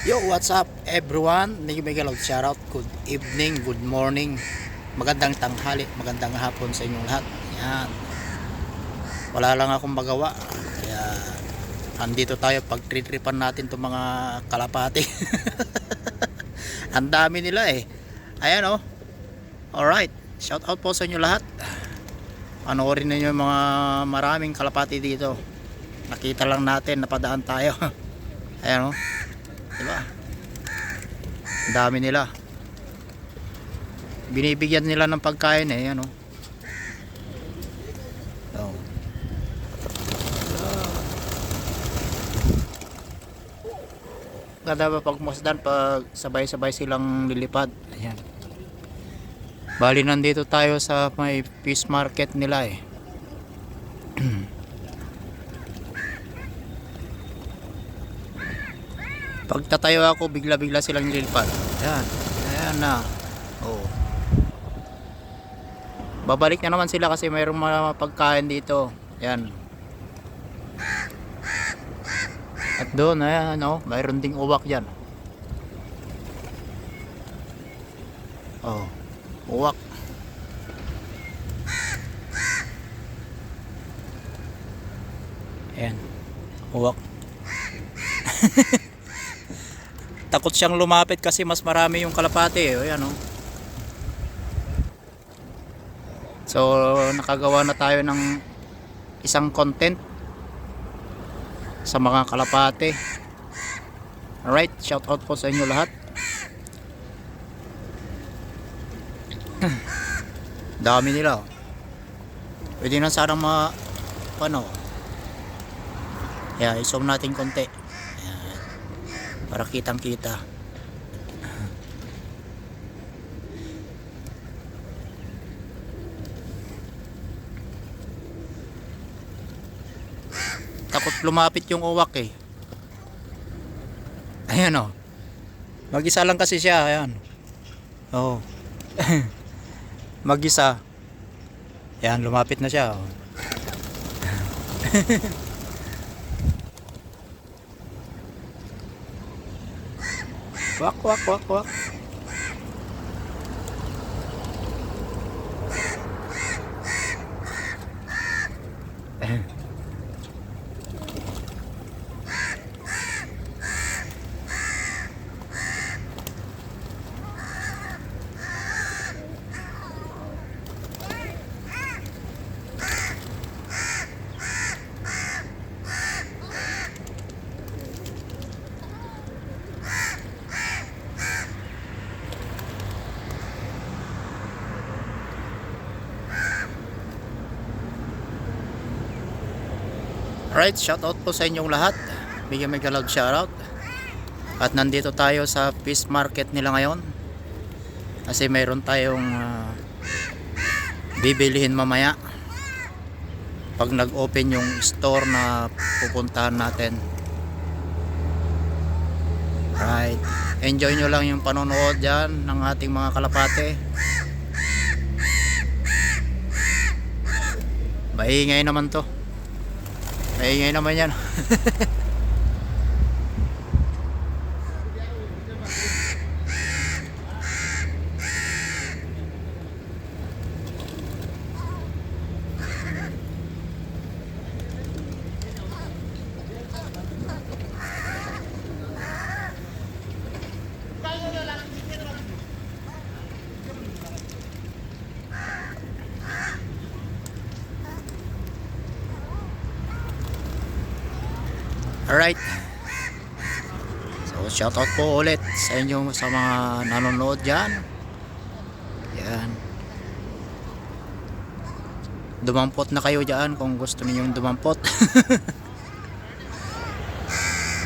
Yo, what's up everyone? Mega loud shoutout. Good evening, good morning. Magandang tanghali, magandang hapon sa inyong lahat. Yan. Wala lang akong magawa. Kaya andito tayo pagtritripan natin 'tong mga kalapati. Ang dami nila eh. Ayan oh. Alright. Shoutout po sa inyo lahat. Panoorin niyo yung mga maraming kalapati dito. Nakita lang natin, napadaan tayo. Ayan oh. Diba? Ang dami nila. Binibigyan nila ng pagkain eh, ano. So, kada ba pagmasdan pag sabay-sabay silang lilipad. Ayan. Bali nandito tayo sa may fish market nila eh. Pag tatayo ako, bigla-bigla silang lilipad. Ayan. Ayan na. Oh. Babalik na naman sila kasi mayroong mga pagkain dito. Ayan. At doon, ayan, oh, mayroon ding uwak dyan. Oh, uwak. Ayan. Uwak. Takot siyang lumapit kasi mas marami yung kalapate eh. Ayan oh. So nakagawa na tayo ng isang content sa mga kalapate. Alright, shout out po sa inyo lahat. Dami nila oh. Pwede na sana ano. Yeah, i-zoom natin konti. Ayan. Para kitang kita. Takot lumapit yung uwak eh. Ayan o. Mag-isa lang kasi siya. Ayan. Oo. Mag-isa. Ayan, lumapit na siya. Oh. Wak, wak, wak, wak. Alright, shoutout po sa inyong lahat. Bigyan mega loud shoutout. At nandito tayo sa fish market nila ngayon. Kasi mayroon tayong bibilihin mamaya. Pag nag-open yung store na pupuntahan natin. Right. Enjoy nyo lang yung panonood dyan ng ating mga kalapate. Maingay naman to. Maingay naman yan. Alright. So shoutout po ulit sa inyo sa mga nanonood dyan. Yan. Dumampot na kayo dyan kung gusto ninyong dumampot.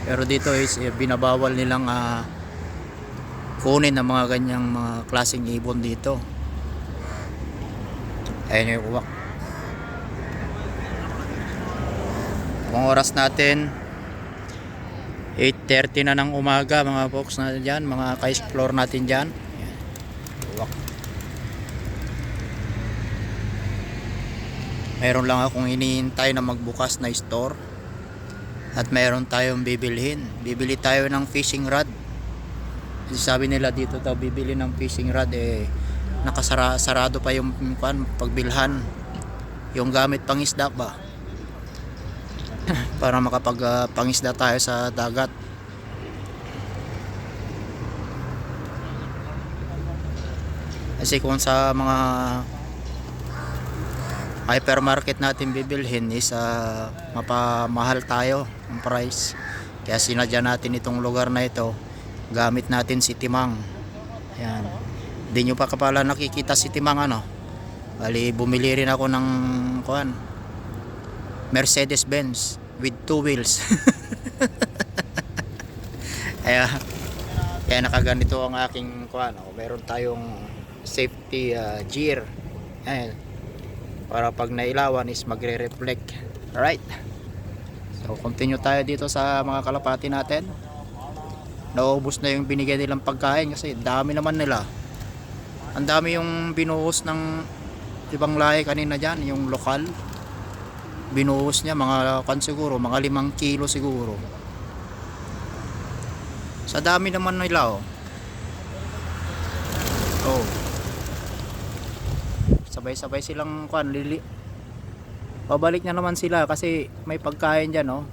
Pero dito is binabawal nilang kunin ang mga ganyang mga klaseng ibon dito. Ayun yung uwak. Kung oras natin 8:30 na ng umaga mga folks na dyan, mga ka-explore natin dyan. Uwak. Meron lang akong iniintay na magbukas na store. At meron tayong bibilhin. Bibili tayo ng fishing rod. Sabi nila dito daw bibili ng fishing rod, sarado pa yung pagbilhan, yung gamit pangisda ba, para makapag pangisda tayo sa dagat. Kasi kung sa mga hypermarket natin bibilhin is mapamahal tayo ang price, kaya sinadya natin itong lugar na ito, gamit natin si timang. Ayan, hindi nyo pa kapala nakikita si timang ano. Bali bumili rin ako ng Mercedes Benz with 2 wheels. Kaya nakaganito ang aking meron tayong safety gear. Ayan, para pag nailawan is magre-reflect. Alright, so continue tayo dito sa mga kalapati natin. Naubos na yung binigay nilang pagkain kasi dami naman nila. Ang dami yung binuhos ng ibang lahi kanina dyan, yung lokal. Binuhos niya mga siguro mga 5 kilo siguro. Sa dami naman nila oh. Sabay-sabay silang pabalik na naman sila kasi may pagkain dyan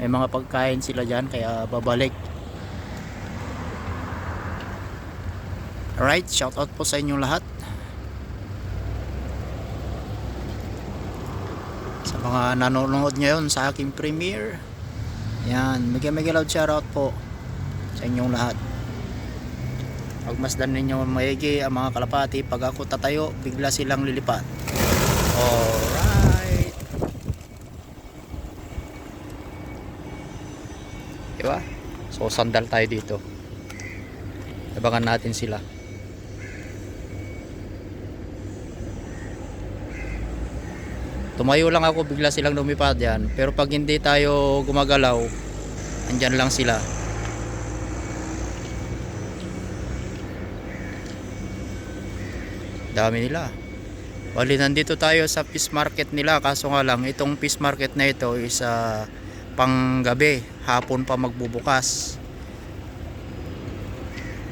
May mga pagkain sila dyan kaya babalik. Alright, shout out po sa inyong lahat, sa mga nanonood ngayon sa aking premiere. Yan, mega loud shout out po sa inyong lahat. Pagmasdan ninyo maigi ang mga kalapati, pag ako tatayo bigla silang lilipat. Alright, diba? So sandal tayo dito, abangan natin sila. Tumayo lang ako, bigla silang lumipad yan. Pero pag hindi tayo gumagalaw, andyan lang sila. Dami nila. Bali nandito tayo sa fish market nila, kaso nga lang itong fish market na ito is pang gabi, hapon pa magbubukas.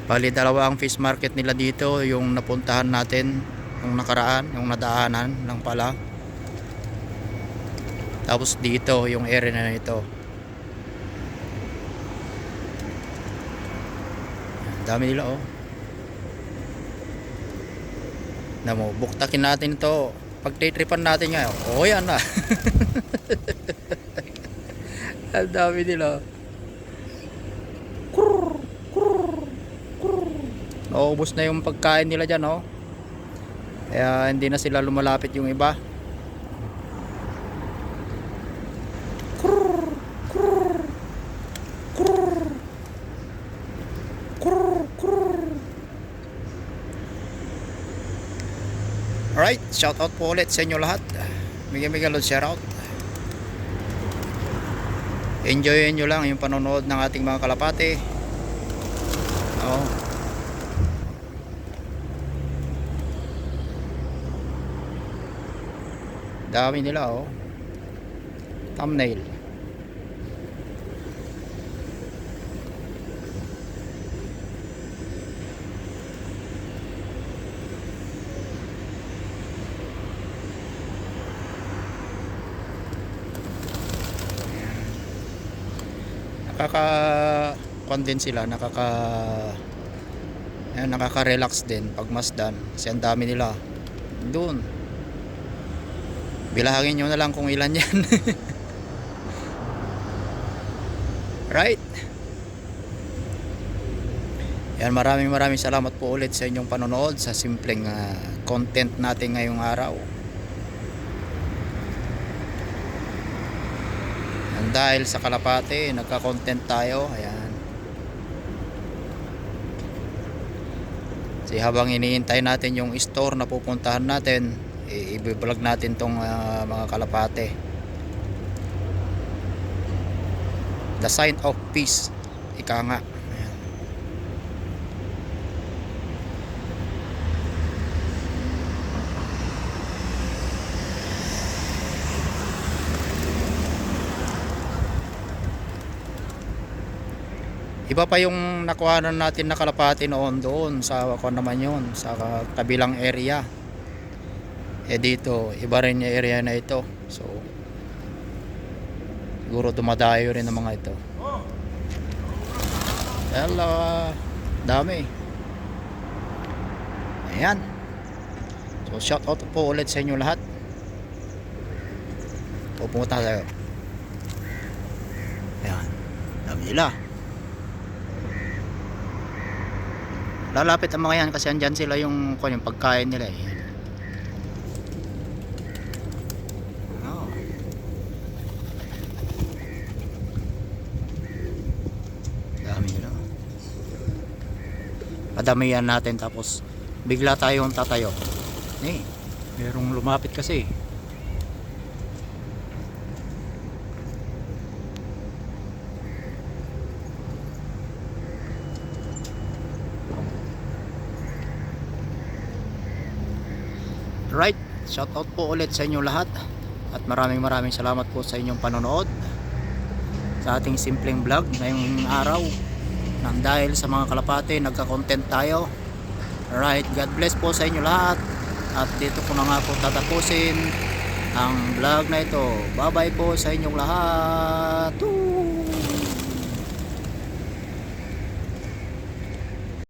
Bali dalawa ang fish market nila dito, yung napuntahan natin yung nakaraan, yung nadaanan lang pala. Tapos dito yung area na ito. Dami nila Namo, buktakin natin ito. Pagtitripan natin ngayon. Yan na. Ang dami nila. Naubos na yung pagkain nila dyan Kaya hindi na sila lumalapit yung iba. Alright, shout out po ulit sa inyo lahat. Mega loud shout out. Enjoyin nyo lang yung panonood ng ating mga kalapate. Dami nila thumbnail. Nakaka-content sila, nakaka-relax din pag masdan kasi ang dami nila doon. Bilangin nyo na lang kung ilan yan. Right, yan, maraming salamat po ulit sa inyong panonood sa simpleng content natin ngayong araw. Dahil sa kalapate nagka-content tayo. Ayan, kasi habang iniintay natin yung store na pupuntahan natin, i-vlog natin tong mga kalapate. The sign of peace, ika nga. Ayan. Iba pa yung nakuhanan natin na kalapati noon doon sa ako naman yun, sa kabilang area. Dito, iba rin yung area na ito. So, siguro dumadayo rin ng mga ito. Hello, dami. Ayan. So, shout out po ulit sa inyo lahat. Pupunta tayo. Ayan. Dami nila. Lalapit ang mga yan kasi andyan sila yung pagkain nila eh. Oh. Dami nila. Padamihan natin tapos bigla tayong tatayo. Merong lumapit kasi. Right, shout out po ulit sa inyo lahat at maraming salamat po sa inyong panonood sa ating simpleng vlog ngayong araw. Nang dahil sa mga kalapate nagka-content tayo. Right, God bless po sa inyo lahat at dito ko na nga po tatapusin ang vlog na ito. Bye bye po sa inyong lahat.